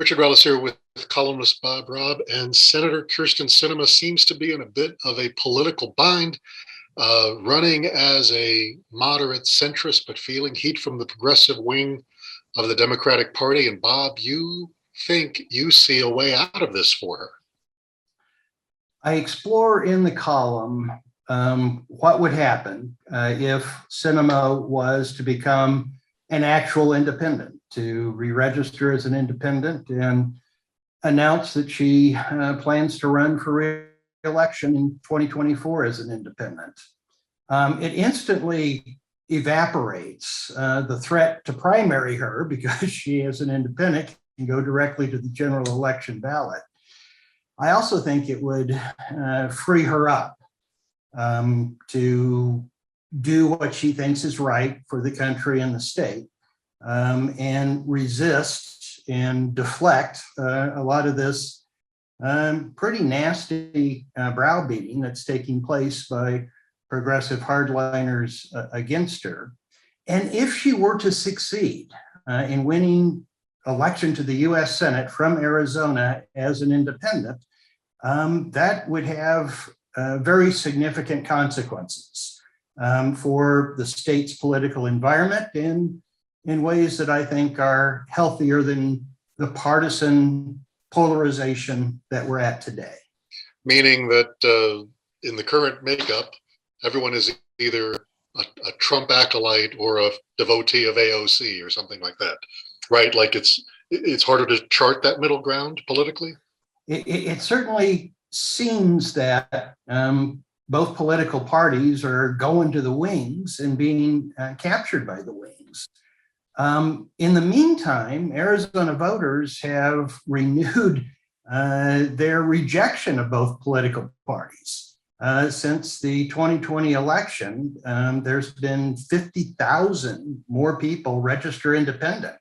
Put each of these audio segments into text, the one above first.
Richard Rellis here with columnist Bob Robb, and Senator Kyrsten Sinema seems to be in a bit of a political bind, running as a moderate centrist, but feeling heat from the progressive wing of the Democratic Party. And Bob, you think you see a way out of this for her? I explore in the column what would happen if Sinema was to become an actual independent, to re-register as an independent and announce that she plans to run for re-election in 2024 as an independent. It instantly evaporates the threat to primary her, because she is an independent, can go directly to the general election ballot. I also think it would free her up to do what she thinks is right for the country and the state, and resist and deflect a lot of this pretty nasty browbeating that's taking place by progressive hardliners against her. And if she were to succeed in winning election to the US Senate from Arizona as an independent, that would have very significant consequences for the state's political environment in ways that I think are healthier than the partisan polarization that we're at today. Meaning that in the current makeup, everyone is either a Trump acolyte or a devotee of AOC or something like that, right? Like it's harder to chart that middle ground politically? It certainly seems that both political parties are going to the wings and being captured by the wings. In the meantime, Arizona voters have renewed their rejection of both political parties. Since the 2020 election, there's been 50,000 more people register independent.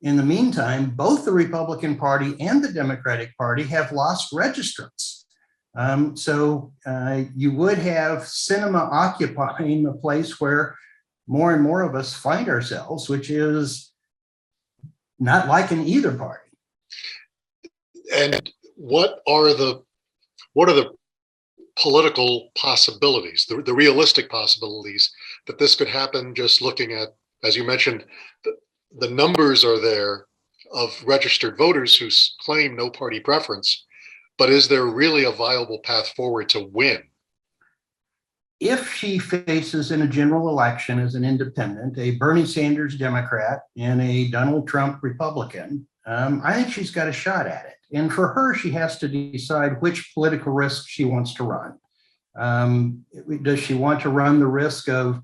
In the meantime, both the Republican Party and the Democratic Party have lost registrants. So you would have Sinema occupying the place where more and more of us find ourselves, which is not liking either party. And what are the political possibilities, the realistic possibilities that this could happen? Just looking at, as you mentioned, the numbers are there of registered voters who claim no party preference, but is there really a viable path forward to win? If she faces in a general election as an independent, a Bernie Sanders Democrat and a Donald Trump Republican, I think she's got a shot at it. And for her, she has to decide which political risk she wants to run. Does she want to run the risk of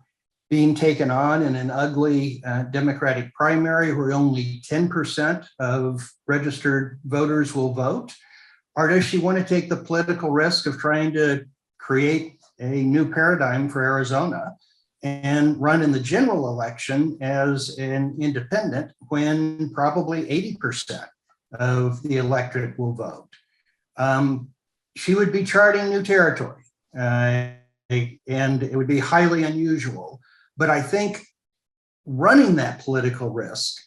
being taken on in an ugly Democratic primary where only 10% of registered voters will vote? Or does she want to take the political risk of trying to create a new paradigm for Arizona and run in the general election as an independent when probably 80% of the electorate will vote? She would be charting new territory, and it would be highly unusual. But I think running that political risk,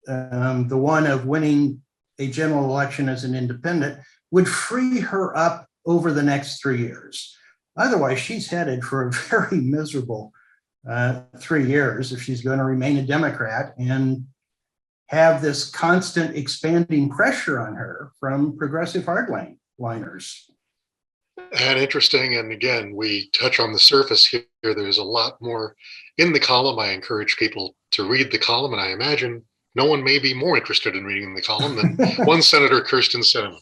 the one of winning a general election as an independent, would free her up over the next 3 years. Otherwise, she's headed for a very miserable 3 years if she's going to remain a Democrat and have this constant expanding pressure on her from progressive hardliners. And interesting, and again, we touch on the surface here. There's a lot more in the column. I encourage people to read the column, and I imagine no one may be more interested in reading the column than one Senator Kyrsten Sinema.